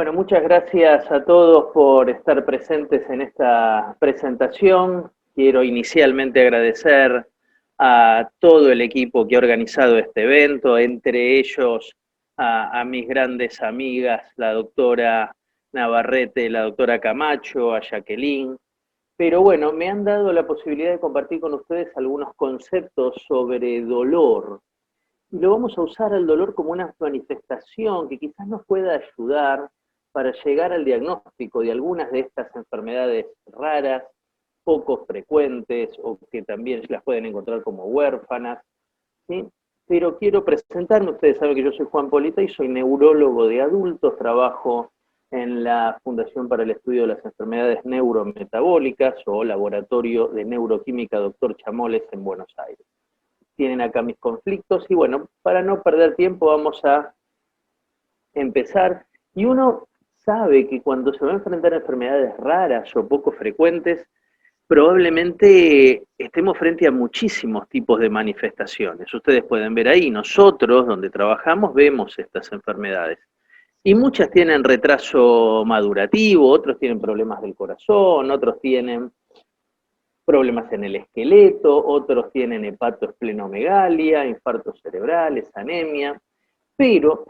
Bueno, muchas gracias a todos por estar presentes en esta presentación. Quiero inicialmente agradecer a todo el equipo que ha organizado este evento, entre ellos a mis grandes amigas, la doctora Navarrete, la doctora Camacho, a Jacqueline. Pero bueno, me han dado la posibilidad de compartir con ustedes algunos conceptos sobre dolor. Y lo vamos a usar al dolor como una manifestación que quizás nos pueda ayudar para llegar al diagnóstico de algunas de estas enfermedades raras, poco frecuentes o que también las pueden encontrar como huérfanas, ¿sí? Pero quiero presentarme, ustedes saben que yo soy Juan Polita y soy neurólogo de adultos, trabajo en la Fundación para el Estudio de las Enfermedades Neurometabólicas o Laboratorio de Neuroquímica Dr. Chamoles en Buenos Aires. Tienen acá mis conflictos y bueno, para no perder tiempo vamos a empezar. Y uno sabe que cuando se va a enfrentar a enfermedades raras o poco frecuentes, probablemente estemos frente a muchísimos tipos de manifestaciones. Ustedes pueden ver ahí, nosotros donde trabajamos vemos estas enfermedades. Y muchas tienen retraso madurativo, otros tienen problemas del corazón, otros tienen problemas en el esqueleto, otros tienen hepatoesplenomegalia, infartos cerebrales, anemia, pero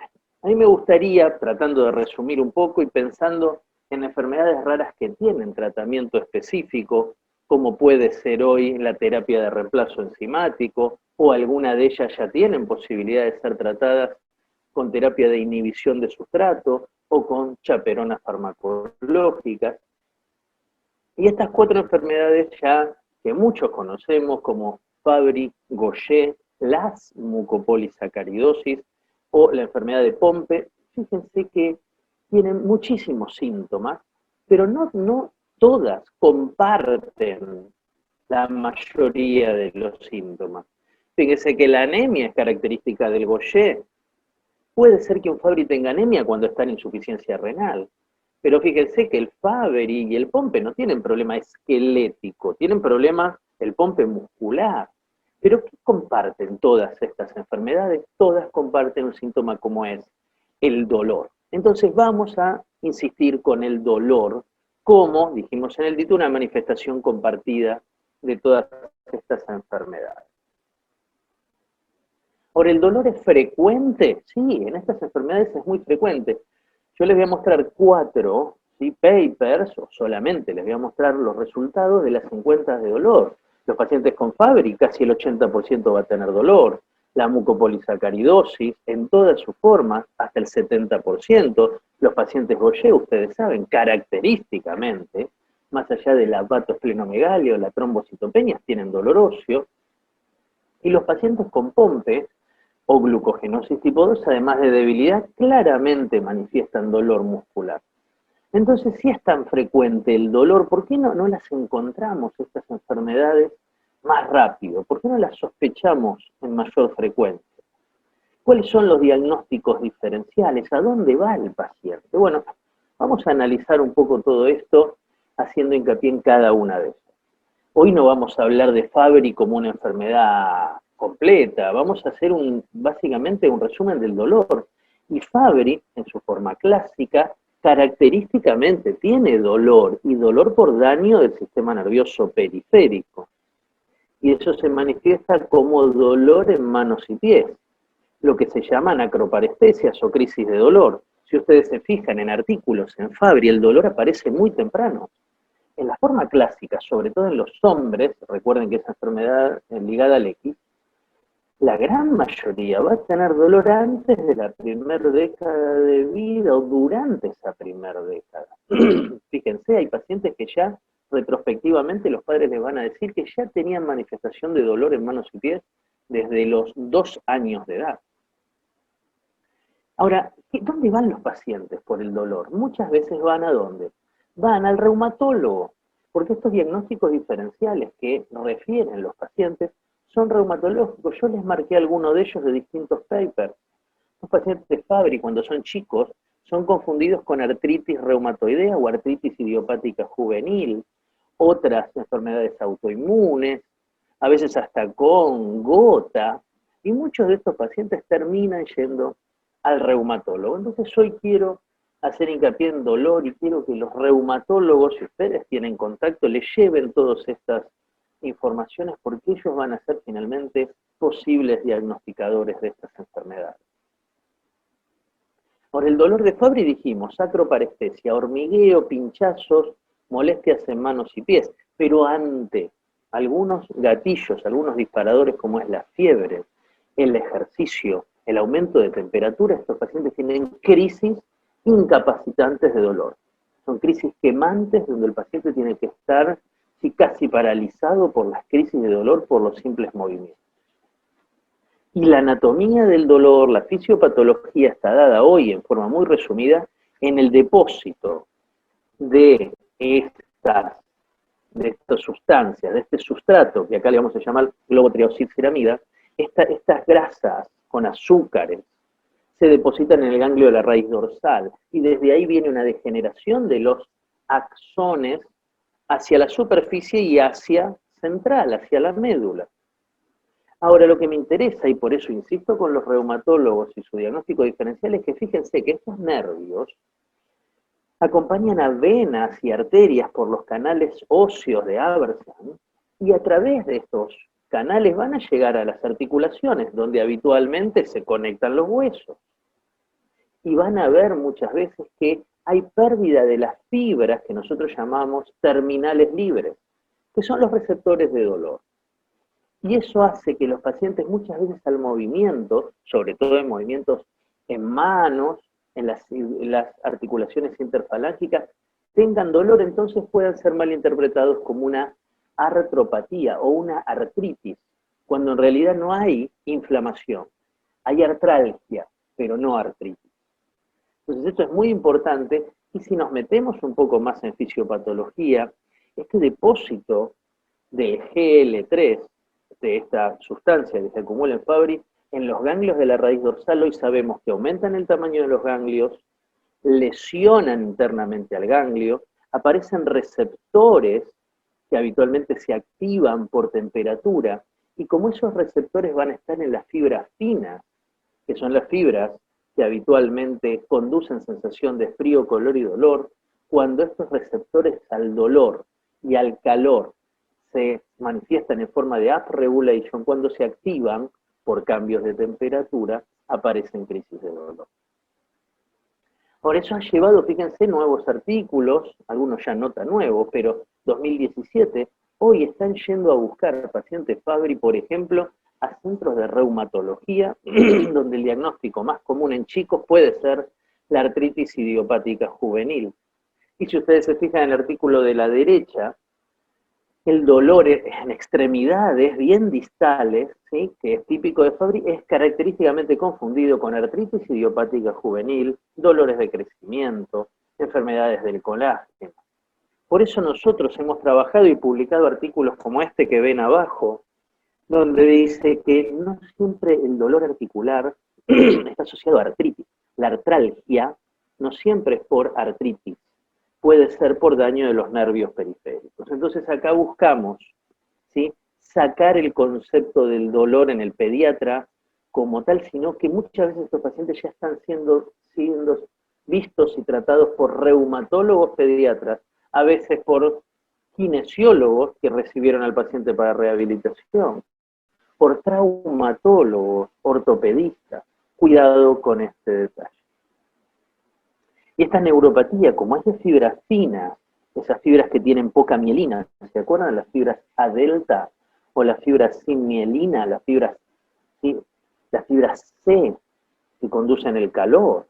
a mí me gustaría, tratando de resumir un poco y pensando en enfermedades raras que tienen tratamiento específico, como puede ser hoy la terapia de reemplazo enzimático, o alguna de ellas ya tienen posibilidad de ser tratadas con terapia de inhibición de sustrato o con chaperonas farmacológicas. Y estas cuatro enfermedades ya que muchos conocemos como Fabry-Gaucher, las mucopolisacaridosis o la enfermedad de Pompe, fíjense que tienen muchísimos síntomas, pero no todas comparten la mayoría de los síntomas. Fíjense que la anemia es característica del Gaucher. Puede ser que un Fabry tenga anemia cuando está en insuficiencia renal, pero fíjense que el Fabry y el Pompe no tienen problema esquelético, tienen problema el Pompe muscular. Pero ¿qué comparten todas estas enfermedades? Todas comparten un síntoma como es el dolor. Entonces vamos a insistir con el dolor como, dijimos en el título, una manifestación compartida de todas estas enfermedades. Ahora, ¿el dolor es frecuente? Sí, en estas enfermedades es muy frecuente. Yo les voy a mostrar cuatro, ¿sí?, papers, o solamente les voy a mostrar los resultados de las encuestas de dolor. Los pacientes con Fabry, casi el 80% va a tener dolor. La mucopolisacaridosis, en todas sus formas, hasta el 70%. Los pacientes Gaucher, ustedes saben, característicamente, más allá de la hepatoesplenomegalia o la trombocitopenia, tienen dolor óseo. Y los pacientes con Pompe o glucogenosis tipo 2, además de debilidad, claramente manifiestan dolor muscular. Entonces, si es tan frecuente el dolor, ¿por qué no las encontramos, estas enfermedades, más rápido? ¿Por qué no las sospechamos en mayor frecuencia? ¿Cuáles son los diagnósticos diferenciales? ¿A dónde va el paciente? Bueno, vamos a analizar un poco todo esto haciendo hincapié en cada una de ellas. Hoy no vamos a hablar de Fabry como una enfermedad completa, vamos a hacer básicamente un resumen del dolor. Y Fabry, en su forma clásica, característicamente tiene dolor, y dolor por daño del sistema nervioso periférico. Y eso se manifiesta como dolor en manos y pies, lo que se llaman acroparestesias o crisis de dolor. Si ustedes se fijan en artículos en Fabry, el dolor aparece muy temprano. En la forma clásica, sobre todo en los hombres, recuerden que esa enfermedad ligada al X, la gran mayoría va a tener dolor antes de la primera década de vida o durante esa primera década. Fíjense, hay pacientes que ya retrospectivamente los padres les van a decir que ya tenían manifestación de dolor en manos y pies desde los 2 años de edad. Ahora, ¿dónde van los pacientes por el dolor? Muchas veces van ¿a dónde? Van al reumatólogo, porque estos diagnósticos diferenciales que refieren los pacientes son reumatológicos. Yo les marqué algunos de ellos de distintos papers. Los pacientes de Fabry, cuando son chicos, son confundidos con artritis reumatoidea o artritis idiopática juvenil, otras enfermedades autoinmunes, a veces hasta con gota, y muchos de estos pacientes terminan yendo al reumatólogo. Entonces hoy quiero hacer hincapié en dolor y quiero que los reumatólogos, si ustedes tienen contacto, les lleven todas estas informaciones porque ellos van a ser finalmente posibles diagnosticadores de estas enfermedades. Por el dolor de Fabry dijimos, sacroparestesia, hormigueo, pinchazos, molestias en manos y pies, pero ante algunos gatillos, algunos disparadores como es la fiebre, el ejercicio, el aumento de temperatura, estos pacientes tienen crisis incapacitantes de dolor. Son crisis quemantes donde el paciente tiene que estar casi paralizado por las crisis de dolor por los simples movimientos. Y la anatomía del dolor, la fisiopatología está dada hoy en forma muy resumida en el depósito de estas sustancias, de este sustrato, que acá le vamos a llamar globotriaosilceramida, estas grasas con azúcares se depositan en el ganglio de la raíz dorsal, y desde ahí viene una degeneración de los axones hacia la superficie y hacia central, hacia la médula. Ahora, lo que me interesa, y por eso insisto con los reumatólogos y su diagnóstico diferencial, es que fíjense que estos nervios acompañan a venas y arterias por los canales óseos de Aberson, y a través de estos canales van a llegar a las articulaciones, donde habitualmente se conectan los huesos. Y van a ver muchas veces que hay pérdida de las fibras que nosotros llamamos terminales libres, que son los receptores de dolor. Y eso hace que los pacientes muchas veces al movimiento, sobre todo en movimientos en manos, en las articulaciones interfalángicas, tengan dolor, entonces puedan ser malinterpretados como una artropatía o una artritis, cuando en realidad no hay inflamación. Hay artralgia, pero no artritis. Entonces esto es muy importante, y si nos metemos un poco más en fisiopatología, este depósito de GL3, de esta sustancia que se acumula en Fabry, en los ganglios de la raíz dorsal, hoy sabemos que aumentan el tamaño de los ganglios, lesionan internamente al ganglio, aparecen receptores que habitualmente se activan por temperatura, y como esos receptores van a estar en las fibras finas, que son las fibras que habitualmente conducen sensación de frío, calor y dolor, cuando estos receptores al dolor y al calor se manifiestan en forma de upregulation, cuando se activan por cambios de temperatura, aparecen crisis de dolor. Por eso ha llevado, fíjense, nuevos artículos, algunos ya no tan nuevos, pero 2017, hoy están yendo a buscar pacientes Fabry, por ejemplo, a centros de reumatología, donde el diagnóstico más común en chicos puede ser la artritis idiopática juvenil. Y si ustedes se fijan en el artículo de la derecha, el dolor en extremidades bien distales, ¿sí?, que es típico de Fabry, es característicamente confundido con artritis idiopática juvenil, dolores de crecimiento, enfermedades del colágeno. Por eso nosotros hemos trabajado y publicado artículos como este que ven abajo, donde dice que no siempre el dolor articular está asociado a artritis. La artralgia no siempre es por artritis, puede ser por daño de los nervios periféricos. Entonces acá buscamos, ¿sí?, sacar el concepto del dolor en el pediatra como tal, sino que muchas veces estos pacientes ya están siendo vistos y tratados por reumatólogos pediatras, a veces por kinesiólogos que recibieron al paciente para rehabilitación, por traumatólogos, ortopedistas. Cuidado con este detalle. Y esta neuropatía, como es de fibras finas, esas fibras que tienen poca mielina, ¿se acuerdan de las fibras A delta o las fibras sin mielina, las fibras C que conducen el calor?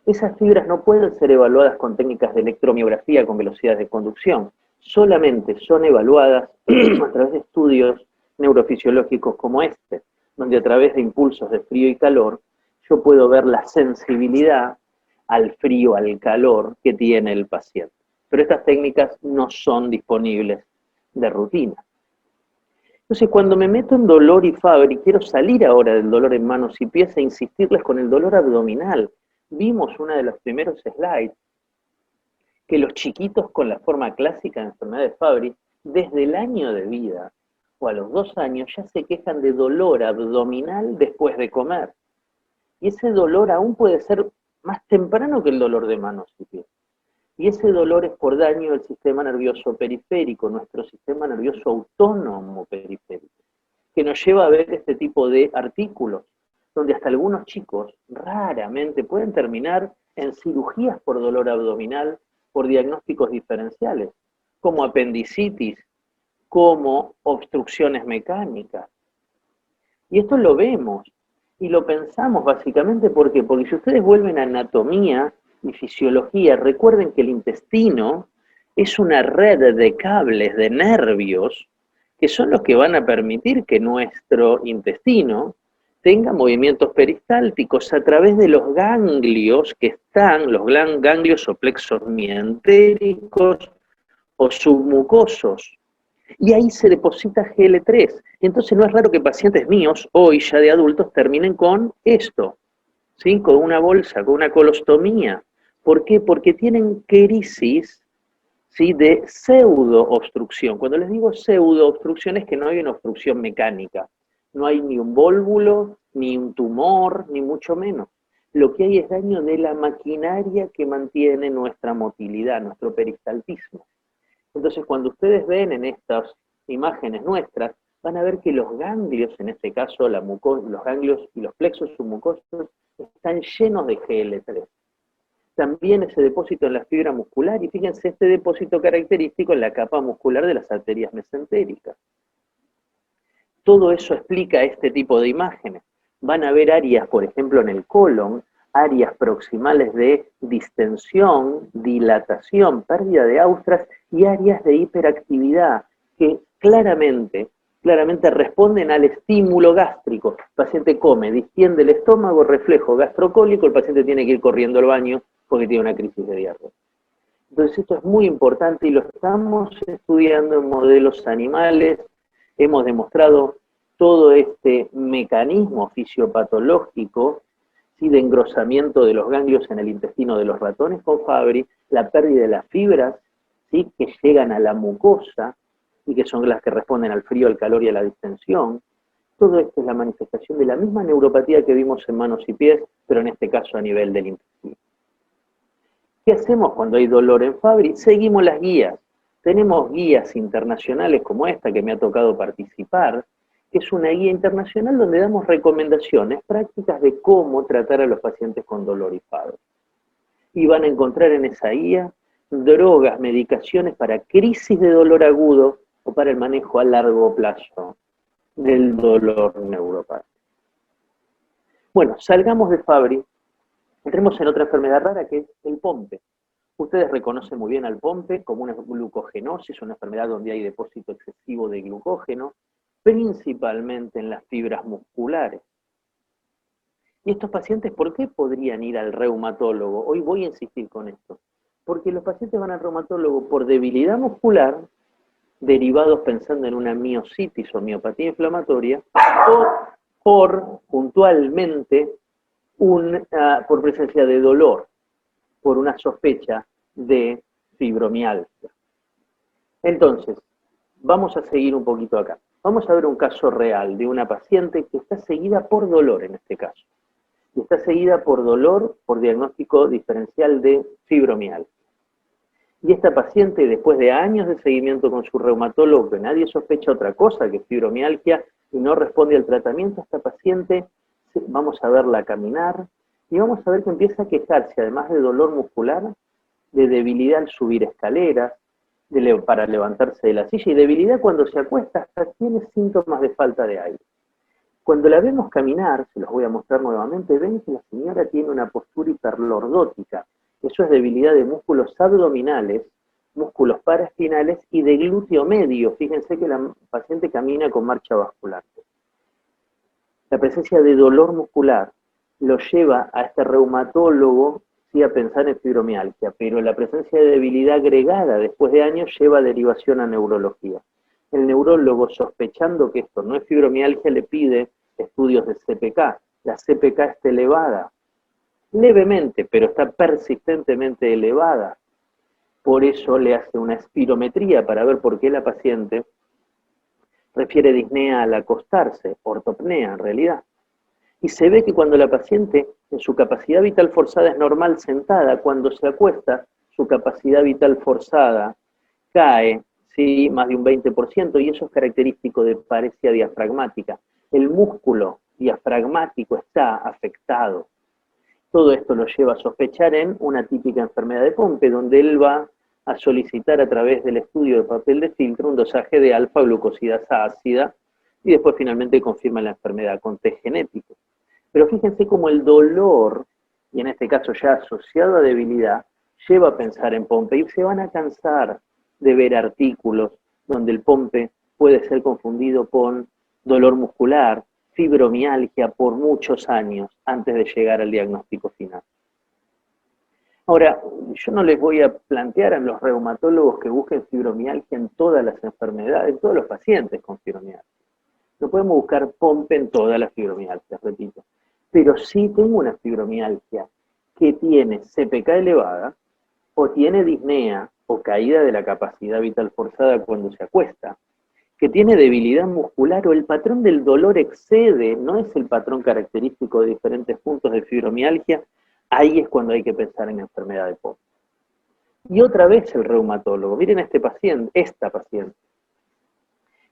Esas fibras no pueden ser evaluadas con técnicas de electromiografía con velocidades de conducción, solamente son evaluadas a través de estudios neurofisiológicos como este, donde a través de impulsos de frío y calor yo puedo ver la sensibilidad al frío, al calor que tiene el paciente. Pero estas técnicas no son disponibles de rutina. Entonces, cuando me meto en dolor y Fabry, quiero salir ahora del dolor en manos y pies e insistirles con el dolor abdominal. Vimos uno de los primeros slides, que los chiquitos con la forma clásica de enfermedad de Fabry, desde el año de vida o a los 2 años, ya se quejan de dolor abdominal después de comer. Y ese dolor aún puede ser más temprano que el dolor de manos y pies. Y ese dolor es por daño del sistema nervioso periférico, nuestro sistema nervioso autónomo periférico, que nos lleva a ver este tipo de artículos, donde hasta algunos chicos raramente pueden terminar en cirugías por dolor abdominal, por diagnósticos diferenciales, como apendicitis, como obstrucciones mecánicas. Y esto lo vemos y lo pensamos básicamente ¿por qué? Porque si ustedes vuelven a anatomía y fisiología, recuerden que el intestino es una red de cables, de nervios, que son los que van a permitir que nuestro intestino tenga movimientos peristálticos a través de los ganglios que están, los ganglios o plexos mientéricos o submucosos. Y ahí se deposita GL3. Entonces no es raro que pacientes míos, hoy ya de adultos, terminen con esto, ¿sí? Con una bolsa, con una colostomía. ¿Por qué? Porque tienen crisis, ¿sí?, de pseudo-obstrucción. Cuando les digo pseudo-obstrucción es que no hay una obstrucción mecánica. No hay ni un vólvulo, ni un tumor, ni mucho menos. Lo que hay es daño de la maquinaria que mantiene nuestra motilidad, nuestro peristaltismo. Entonces, cuando ustedes ven en estas imágenes nuestras, van a ver que los ganglios, en este caso los ganglios y los plexos submucosos, están llenos de GL3. También ese depósito en la fibra muscular, y fíjense este depósito característico en la capa muscular de las arterias mesentéricas. Todo eso explica este tipo de imágenes. Van a ver áreas, por ejemplo, en el colon, áreas proximales de distensión, dilatación, pérdida de austras y áreas de hiperactividad que claramente responden al estímulo gástrico. El paciente come, distiende el estómago, reflejo gastrocólico, el paciente tiene que ir corriendo al baño porque tiene una crisis de diarrea. Entonces esto es muy importante y lo estamos estudiando en modelos animales. Hemos demostrado todo este mecanismo fisiopatológico, ¿sí?, de engrosamiento de los ganglios en el intestino de los ratones con Fabry, la pérdida de las fibras, ¿sí?, que llegan a la mucosa y que son las que responden al frío, al calor y a la distensión. Todo esto es la manifestación de la misma neuropatía que vimos en manos y pies, pero en este caso a nivel del intestino. ¿Qué hacemos cuando hay dolor en Fabry? Seguimos las guías. Tenemos guías internacionales como esta que me ha tocado participar, que es una guía internacional donde damos recomendaciones prácticas de cómo tratar a los pacientes con dolor y Fabry. Y van a encontrar en esa guía drogas, medicaciones para crisis de dolor agudo o para el manejo a largo plazo del dolor neuropático. Bueno, salgamos de Fabry, entremos en otra enfermedad rara que es el POMPE. Ustedes reconocen muy bien al POMPE como una glucogenosis, una enfermedad donde hay depósito excesivo de glucógeno, principalmente en las fibras musculares. Y estos pacientes, ¿por qué podrían ir al reumatólogo? Hoy voy a insistir con esto. Porque los pacientes van al reumatólogo por debilidad muscular, derivados pensando en una miositis o miopatía inflamatoria, o por, puntualmente, por presencia de dolor, por una sospecha de fibromialgia. Entonces, vamos a seguir un poquito acá. Vamos a ver un caso real de una paciente que está seguida por dolor en este caso. Y está seguida por dolor por diagnóstico diferencial de fibromialgia. Y esta paciente, después de años de seguimiento con su reumatólogo, que nadie sospecha otra cosa que fibromialgia y no responde al tratamiento, esta paciente, vamos a verla caminar y vamos a ver que empieza a quejarse, además de dolor muscular, de debilidad al subir escaleras, para levantarse de la silla, y debilidad cuando se acuesta, hasta tiene síntomas de falta de aire. Cuando la vemos caminar, se los voy a mostrar nuevamente, ven que la señora tiene una postura hiperlordótica. Eso es debilidad de músculos abdominales, músculos paraespinales y de glúteo medio. Fíjense que la paciente camina con marcha vascular. La presencia de dolor muscular lo lleva a este reumatólogo, sí, a pensar en fibromialgia, pero la presencia de debilidad agregada después de años lleva a derivación a neurología. El neurólogo, sospechando que esto no es fibromialgia, le pide estudios de CPK. La CPK está elevada, levemente, pero está persistentemente elevada. Por eso le hace una espirometría para ver por qué la paciente refiere disnea al acostarse, ortopnea en realidad. Y se ve que cuando la paciente en su capacidad vital forzada es normal sentada, cuando se acuesta, su capacidad vital forzada cae, ¿sí? Más de un 20%, y eso es característico de paresia diafragmática. El músculo diafragmático está afectado. Todo esto lo lleva a sospechar en una típica enfermedad de Pompe, donde él va a solicitar a través del estudio de papel de filtro un dosaje de alfa-glucosidasa ácida y después finalmente confirma la enfermedad con test genético. Pero fíjense cómo el dolor, y en este caso ya asociado a debilidad, lleva a pensar en Pompe y se van a cansar de ver artículos donde el Pompe puede ser confundido con dolor muscular, fibromialgia por muchos años antes de llegar al diagnóstico final. Ahora, yo no les voy a plantear a los reumatólogos que busquen fibromialgia en todas las enfermedades, en todos los pacientes con fibromialgia. No podemos buscar Pompe en todas las fibromialgias, repito. Pero sí tengo una fibromialgia que tiene CPK elevada, o tiene disnea, o caída de la capacidad vital forzada cuando se acuesta, que tiene debilidad muscular, o el patrón del dolor excede, no es el patrón característico de diferentes puntos de fibromialgia, ahí es cuando hay que pensar en enfermedad de Pompe. Y otra vez el reumatólogo, miren a esta paciente,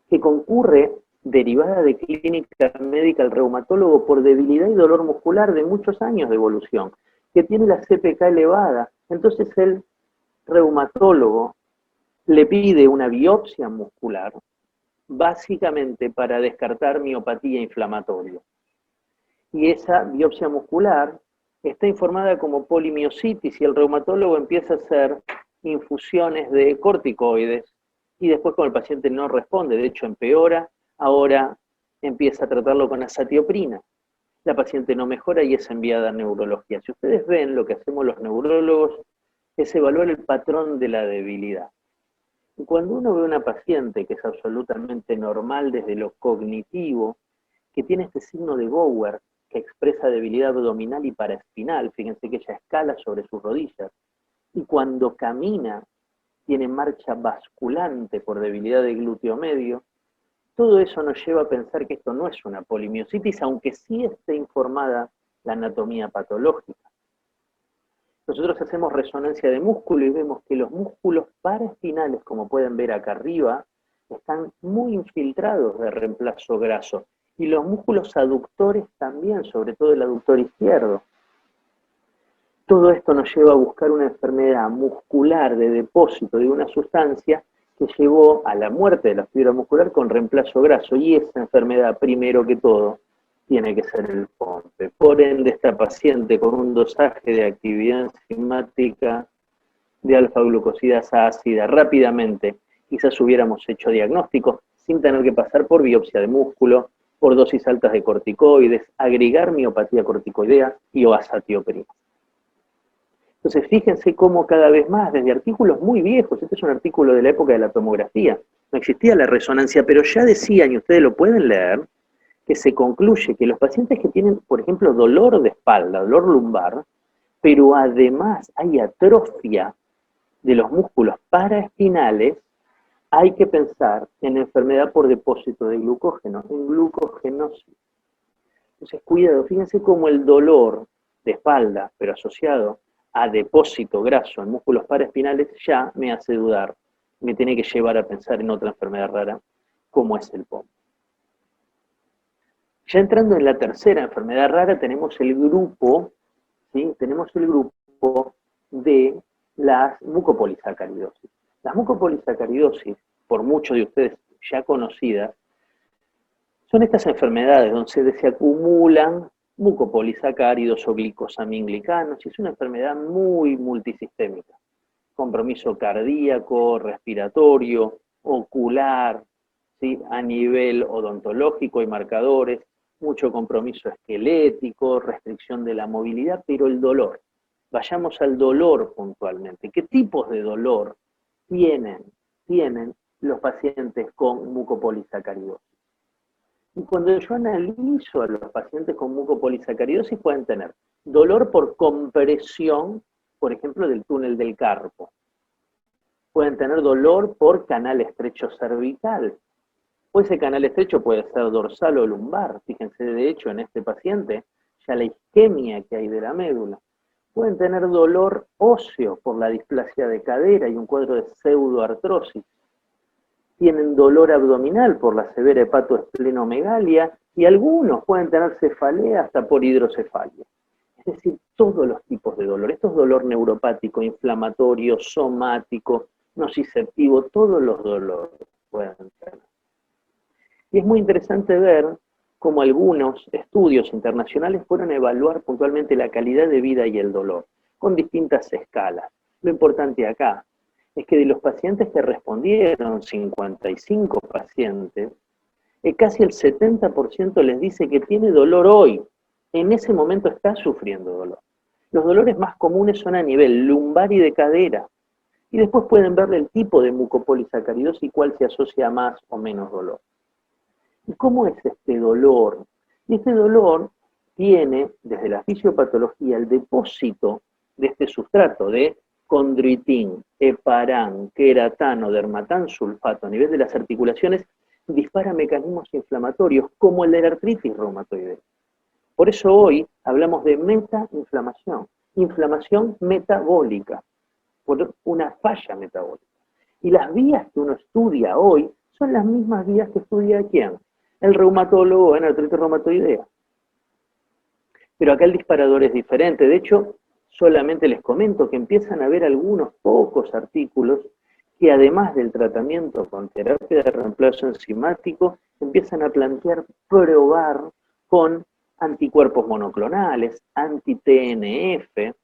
que concurre derivada de clínica médica al reumatólogo por debilidad y dolor muscular de muchos años de evolución, que tiene la CPK elevada. Entonces el reumatólogo le pide una biopsia muscular, básicamente para descartar miopatía inflamatoria. Y esa biopsia muscular está informada como polimiositis y el reumatólogo empieza a hacer infusiones de corticoides y después cuando el paciente no responde, de hecho empeora, ahora empieza a tratarlo con azatioprina. La paciente no mejora y es enviada a neurología. Si ustedes ven, lo que hacemos los neurólogos es evaluar el patrón de la debilidad. Y cuando uno ve una paciente que es absolutamente normal desde lo cognitivo, que tiene este signo de Gower, que expresa debilidad abdominal y paraespinal, fíjense que ella escala sobre sus rodillas, y cuando camina tiene marcha basculante por debilidad del glúteo medio, todo eso nos lleva a pensar que esto no es una polimiositis, aunque sí esté informada la anatomía patológica. Nosotros hacemos resonancia de músculo y vemos que los músculos paraespinales, como pueden ver acá arriba, están muy infiltrados de reemplazo graso. Y los músculos aductores también, sobre todo el aductor izquierdo. Todo esto nos lleva a buscar una enfermedad muscular de depósito de una sustancia que llevó a la muerte de la fibra muscular con reemplazo graso. Y esa enfermedad, primero que todo, tiene que ser el Pompe. Por ende, esta paciente con un dosaje de actividad enzimática de alfa-glucosidasa ácida rápidamente, quizás hubiéramos hecho diagnóstico sin tener que pasar por biopsia de músculo, por dosis altas de corticoides, agregar miopatía corticoidea y o azatioprina. Entonces, fíjense cómo cada vez más, desde artículos muy viejos, este es un artículo de la época de la tomografía, no existía la resonancia, pero ya decían, y ustedes lo pueden leer, que se concluye que los pacientes que tienen, por ejemplo, dolor de espalda, dolor lumbar, pero además hay atrofia de los músculos paraespinales, hay que pensar en enfermedad por depósito de glucógeno, en glucogenosis. Entonces, cuidado, fíjense cómo el dolor de espalda, pero asociado a depósito graso en músculos paraespinales, ya me hace dudar, me tiene que llevar a pensar en otra enfermedad rara, como es el Pompe. Ya entrando en la tercera enfermedad rara, tenemos el grupo, ¿sí? Tenemos el grupo de las mucopolisacaridosis. Las mucopolisacaridosis, por muchos de ustedes ya conocidas, son estas enfermedades donde se acumulan mucopolisacáridos o glicosaminglicanos, y es una enfermedad muy multisistémica. Compromiso cardíaco, respiratorio, ocular, ¿sí? A nivel odontológico y marcadores, mucho compromiso esquelético, restricción de la movilidad, pero el dolor. Vayamos al dolor puntualmente. ¿Qué tipos de dolor tienen los pacientes con mucopolisacaridosis? Y cuando yo analizo a los pacientes con mucopolisacaridosis, pueden tener dolor por compresión, por ejemplo, del túnel del carpo. Pueden tener dolor por canal estrecho cervical. O ese canal estrecho puede ser dorsal o lumbar. Fíjense, de hecho, en este paciente, ya la isquemia que hay de la médula. Pueden tener dolor óseo por la displasia de cadera y un cuadro de pseudoartrosis. Tienen dolor abdominal por la severa hepatoesplenomegalia y algunos pueden tener cefalea hasta por hidrocefalia. Es decir, todos los tipos de dolor. Esto es dolor neuropático, inflamatorio, somático, nociceptivo, todos los dolores pueden tener. Y es muy interesante ver cómo algunos estudios internacionales fueron a evaluar puntualmente la calidad de vida y el dolor, con distintas escalas. Lo importante acá es que de los pacientes que respondieron, 55 pacientes, casi el 70% les dice que tiene dolor hoy. En ese momento está sufriendo dolor. Los dolores más comunes son a nivel lumbar y de cadera. Y después pueden verle el tipo de mucopolisacaridosis y cuál se asocia a más o menos dolor. ¿Y cómo es este dolor? Y este dolor tiene, desde la fisiopatología, el depósito de este sustrato de condroitín, heparán, queratano, dermatán, sulfato a nivel de las articulaciones, dispara mecanismos inflamatorios como el de la artritis reumatoidea. Por eso hoy hablamos de metainflamación, inflamación metabólica, por una falla metabólica. Y las vías que uno estudia hoy son las mismas vías que estudia ¿quién? El reumatólogo en artritis reumatoidea. Pero acá el disparador es diferente. De hecho, solamente les comento que empiezan a haber algunos pocos artículos que además del tratamiento con terapia de reemplazo enzimático, empiezan a plantear probar con anticuerpos monoclonales, anti-TNF,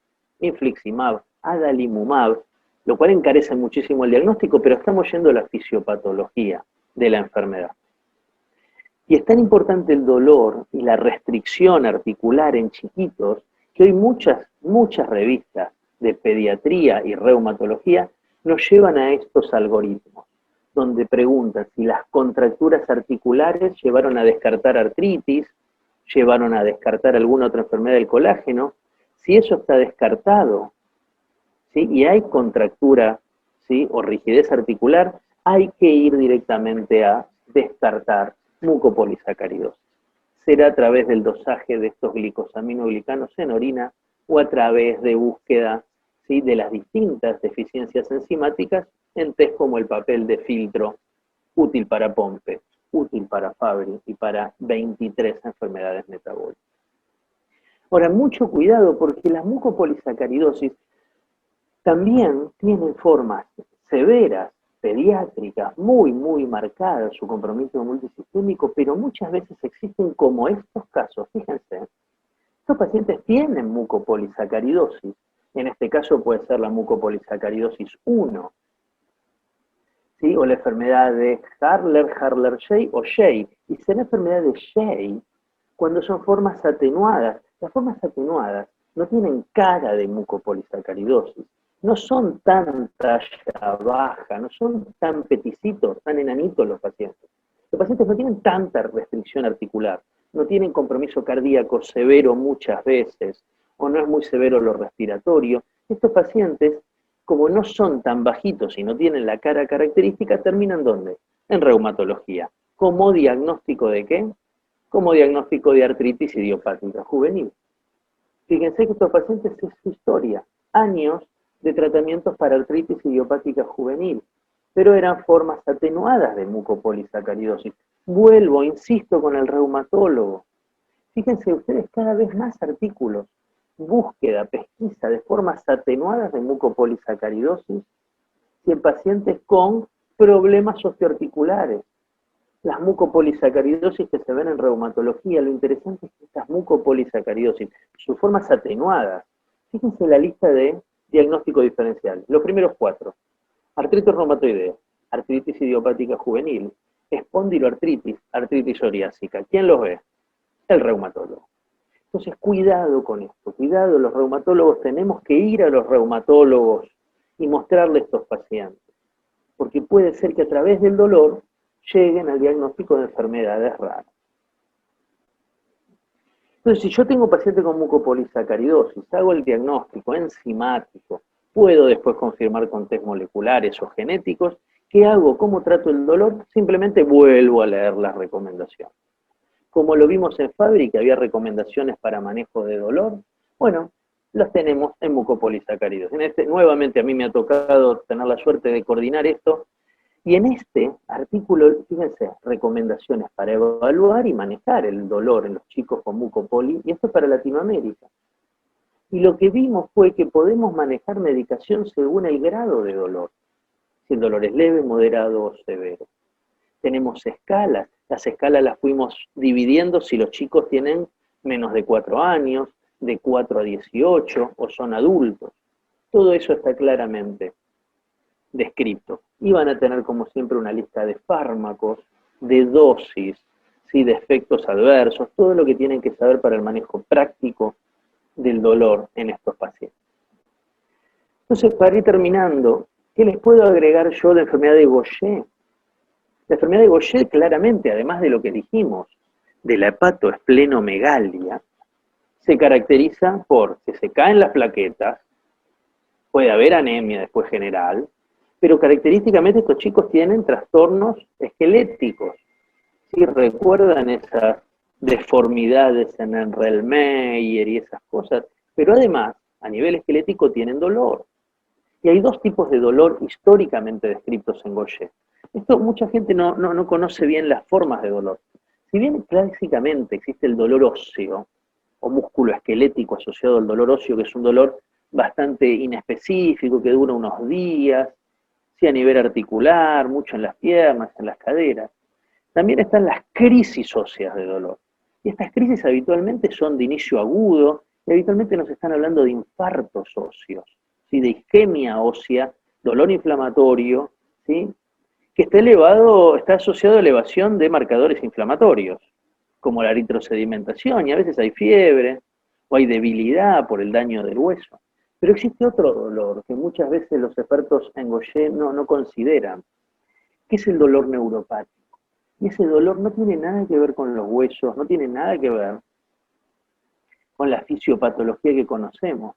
infliximab, adalimumab, lo cual encarece muchísimo el diagnóstico, pero estamos yendo a la fisiopatología de la enfermedad. Y es tan importante el dolor y la restricción articular en chiquitos que hoy muchas revistas de pediatría y reumatología nos llevan a estos algoritmos, donde preguntan si las contracturas articulares llevaron a descartar artritis, llevaron a descartar alguna otra enfermedad del colágeno. Si eso está descartado, ¿sí? Y hay contractura, ¿sí? O rigidez articular, hay que ir directamente a descartar mucopolisacaridosis. Será a través del dosaje de estos glicosaminoglicanos en orina o a través de búsqueda, ¿sí? De las distintas deficiencias enzimáticas en test como el papel de filtro, útil para Pompe, útil para Fabry y para 23 enfermedades metabólicas. Ahora, mucho cuidado porque la mucopolisacaridosis también tiene formas severas, pediátricas, muy marcadas, su compromiso multisistémico, pero muchas veces existen como estos casos. Fíjense, estos pacientes tienen mucopolisacaridosis, en este caso puede ser la mucopolisacaridosis 1, ¿sí? O la enfermedad de Harler-Shey o Shey, y será enfermedad de Shey cuando son formas atenuadas. Las formas atenuadas no tienen cara de mucopolisacaridosis, no son tan talla baja, no son tan peticitos, tan enanitos los pacientes. Los pacientes no tienen tanta restricción articular, no tienen compromiso cardíaco severo muchas veces, o no es muy severo lo respiratorio. Estos pacientes, como no son tan bajitos y no tienen la cara característica, terminan ¿dónde? En reumatología. ¿Como diagnóstico de qué? Como diagnóstico de artritis idiopática juvenil. Fíjense que estos pacientes es su historia, años de tratamientos para artritis idiopática juvenil, pero eran formas atenuadas de mucopolisacaridosis. Vuelvo, insisto, con el reumatólogo. Fíjense ustedes cada vez más artículos, búsqueda, pesquisa de formas atenuadas de mucopolisacaridosis y en pacientes con problemas osteoarticulares. Las mucopolisacaridosis que se ven en reumatología, lo interesante es que estas mucopolisacaridosis, sus formas atenuadas, fíjense la lista de diagnóstico diferencial. Los primeros 4, artritis reumatoidea, artritis idiopática juvenil, espondiloartritis, artritis psoriásica. ¿Quién los ve? El reumatólogo. Entonces, cuidado con esto, cuidado, los reumatólogos tenemos que ir a los reumatólogos y mostrarle a estos pacientes, porque puede ser que a través del dolor lleguen al diagnóstico de enfermedades raras. Entonces, si yo tengo paciente con mucopolisacaridosis, hago el diagnóstico enzimático, puedo después confirmar con test moleculares o genéticos, ¿Qué hago? ¿Cómo trato el dolor? Simplemente vuelvo a leer las recomendaciones. Como lo vimos en Fabry, que había recomendaciones para manejo de dolor, bueno, las tenemos en mucopolisacáridos. Nuevamente a mí me ha tocado tener la suerte de coordinar esto, y en este artículo, fíjense, recomendaciones para evaluar y manejar el dolor en los chicos con mucopoli, y esto es para Latinoamérica. Y lo que vimos fue que podemos manejar medicación según el grado de dolor, si el dolor es leve, moderado o severo. Tenemos escalas, las escalas las fuimos dividiendo si los chicos tienen menos de 4 años, de 4 a 18 o son adultos. Todo eso está claramente descrito. Y van a tener como siempre una lista de fármacos, de dosis, ¿sí? De efectos adversos, todo lo que tienen que saber para el manejo práctico del dolor en estos pacientes. Entonces, para ir terminando, ¿qué les puedo agregar yo de enfermedad de Gaucher? La enfermedad de Gaucher, claramente, además de lo que dijimos, de la hepatoesplenomegalia, se caracteriza por que se caen las plaquetas, puede haber anemia después general, pero característicamente estos chicos tienen trastornos esqueléticos. ¿Sí? ¿Recuerdan esas deformidades en el Erlenmeyer y esas cosas? Pero además, a nivel esquelético tienen dolor. Y hay dos tipos de dolor históricamente descritos en Gaucher. Esto mucha gente no conoce bien las formas de dolor. Si bien clásicamente existe el dolor óseo, o músculo esquelético asociado al dolor óseo, que es un dolor bastante inespecífico, que dura unos días, sí a nivel articular, mucho en las piernas, en las caderas. También están las crisis óseas de dolor. Y estas crisis habitualmente son de inicio agudo, y habitualmente nos están hablando de infartos óseos, ¿sí? De isquemia ósea, dolor inflamatorio, ¿sí? Que está asociado a elevación de marcadores inflamatorios, como la eritrosedimentación, y a veces hay fiebre, o hay debilidad por el daño del hueso. Pero existe otro dolor que muchas veces los expertos en Gaucher no consideran, que es el dolor neuropático. Y ese dolor no tiene nada que ver con los huesos, no tiene nada que ver con la fisiopatología que conocemos.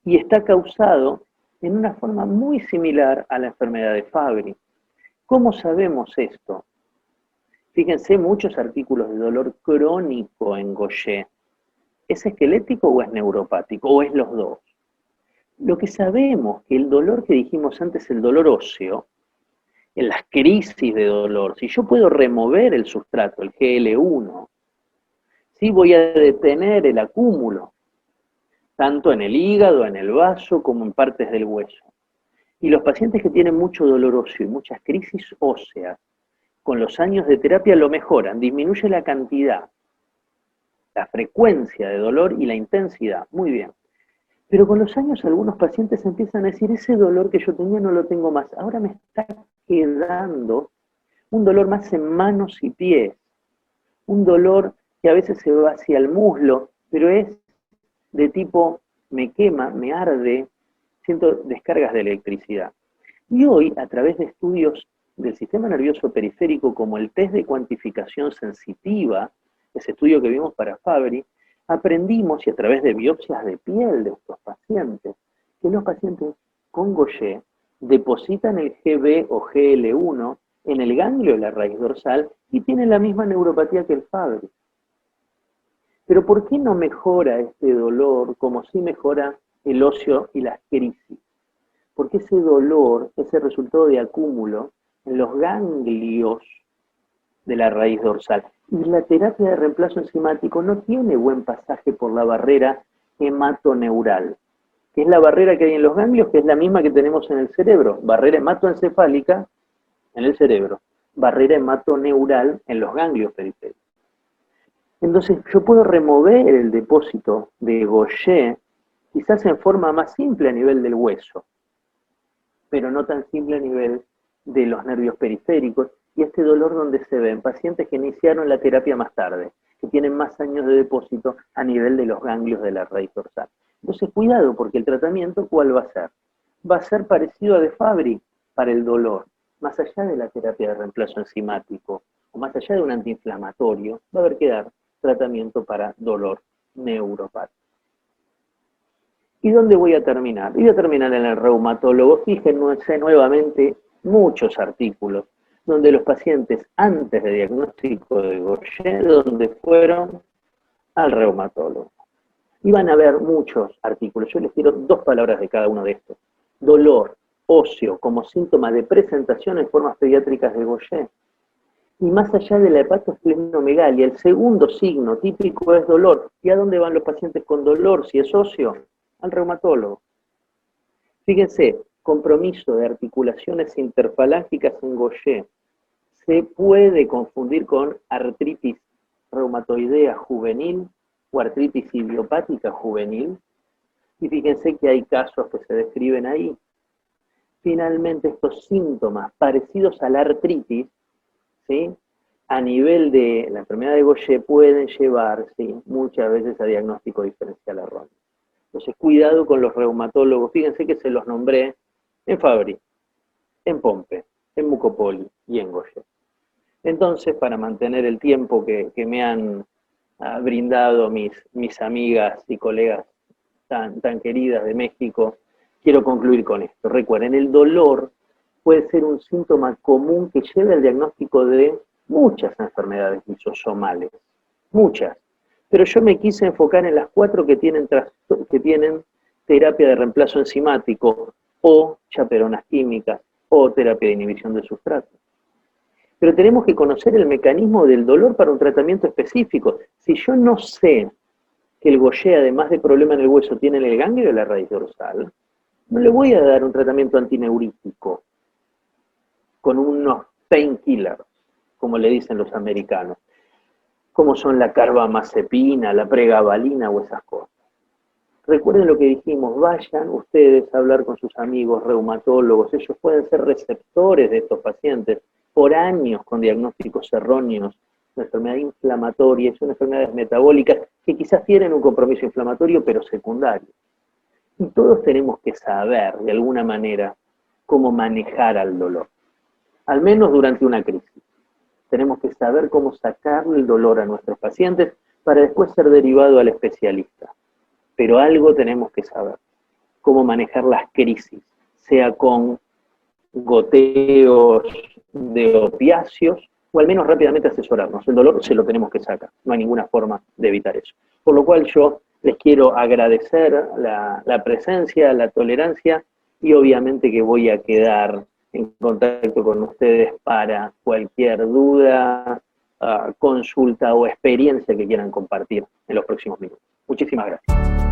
Y está causado en una forma muy similar a la enfermedad de Fabry. ¿Cómo sabemos esto? Fíjense muchos artículos de dolor crónico en Gaucher. ¿Es esquelético o es neuropático? ¿O es los dos? Lo que sabemos que el dolor que dijimos antes, el dolor óseo, en las crisis de dolor, si yo puedo remover el sustrato, el GL1, sí voy a detener el acúmulo, tanto en el hígado, en el vaso, como en partes del hueso. Y los pacientes que tienen mucho dolor óseo y muchas crisis óseas, con los años de terapia lo mejoran, disminuye la cantidad, la frecuencia de dolor y la intensidad, muy bien. Pero con los años algunos pacientes empiezan a decir, ese dolor que yo tenía no lo tengo más, ahora me está quedando un dolor más en manos y pies, un dolor que a veces se va hacia el muslo, pero es de tipo, me quema, me arde, siento descargas de electricidad. Y hoy, a través de estudios del sistema nervioso periférico, como el test de cuantificación sensitiva, ese estudio que vimos para Fabry, aprendimos, y a través de biopsias de piel de estos pacientes, que los pacientes con Gaucher depositan el GB o GL1 en el ganglio de la raíz dorsal y tienen la misma neuropatía que el Fabry. Pero ¿por qué no mejora este dolor como sí mejora el óseo y las crisis? Porque ese dolor es el resultado de acúmulo en los ganglios de la raíz dorsal. Y la terapia de reemplazo enzimático no tiene buen pasaje por la barrera hematoneural, que es la barrera que hay en los ganglios, que es la misma que tenemos en el cerebro. Barrera hematoencefálica en el cerebro, barrera hematoneural en los ganglios periféricos. Entonces yo puedo remover el depósito de Gaucher, quizás en forma más simple a nivel del hueso, pero no tan simple a nivel de los nervios periféricos, y este dolor donde se ve en pacientes que iniciaron la terapia más tarde, que tienen más años de depósito a nivel de los ganglios de la raíz dorsal. Entonces cuidado, porque el tratamiento, ¿cuál va a ser? Va a ser parecido a de Fabry para el dolor, más allá de la terapia de reemplazo enzimático, o más allá de un antiinflamatorio, va a haber que dar tratamiento para dolor neuropático. ¿Y dónde voy a terminar? Voy a terminar en el reumatólogo. Fíjense nuevamente muchos artículos, donde los pacientes antes de diagnóstico de Gaucher, donde fueron al reumatólogo. Y van a ver muchos artículos. Yo les quiero 2 palabras de cada uno de estos. Dolor óseo como síntoma de presentación en formas pediátricas de Gaucher. Y más allá de la hepatosplenomegalia, el segundo signo típico es dolor. ¿Y a dónde van los pacientes con dolor si es óseo? Al reumatólogo. Fíjense, compromiso de articulaciones interfalángicas en Gaucher. Se puede confundir con artritis reumatoidea juvenil o artritis idiopática juvenil. Y fíjense que hay casos que se describen ahí. Finalmente, estos síntomas parecidos a la artritis, ¿sí?, a nivel de la enfermedad de Gaucher pueden llevar, ¿sí?, muchas veces a diagnóstico diferencial erróneo. Entonces, cuidado con los reumatólogos. Fíjense que se los nombré en Fabry, en Pompe, en Mucopoli y en Gaucher. Entonces, para mantener el tiempo que me han brindado mis amigas y colegas tan queridas de México, quiero concluir con esto. Recuerden, el dolor puede ser un síntoma común que lleva al diagnóstico de muchas enfermedades lisosomales, muchas. Pero yo me quise enfocar en las 4 que tienen terapia de reemplazo enzimático, o chaperonas químicas, o terapia de inhibición de sustrato. Pero tenemos que conocer el mecanismo del dolor para un tratamiento específico. Si yo no sé que el Gaucher, además de problema en el hueso, tiene en el ganglio de la raíz dorsal, no le voy a dar un tratamiento antineurítico con unos painkillers, como le dicen los americanos, como son la carbamazepina, la pregabalina o esas cosas. Recuerden lo que dijimos, vayan ustedes a hablar con sus amigos reumatólogos, ellos pueden ser receptores de estos pacientes por años con diagnósticos erróneos, una enfermedad inflamatoria, son enfermedades metabólicas que quizás tienen un compromiso inflamatorio pero secundario. Y todos tenemos que saber, de alguna manera, cómo manejar al dolor, al menos durante una crisis. Tenemos que saber cómo sacarle el dolor a nuestros pacientes para después ser derivado al especialista. Pero algo tenemos que saber, cómo manejar las crisis, sea con goteos de opiáceos, o al menos rápidamente asesorarnos. El dolor se lo tenemos que sacar, no hay ninguna forma de evitar eso. Por lo cual yo les quiero agradecer la presencia, la tolerancia, y obviamente que voy a quedar en contacto con ustedes para cualquier duda, consulta o experiencia que quieran compartir en los próximos minutos. Muchísimas gracias.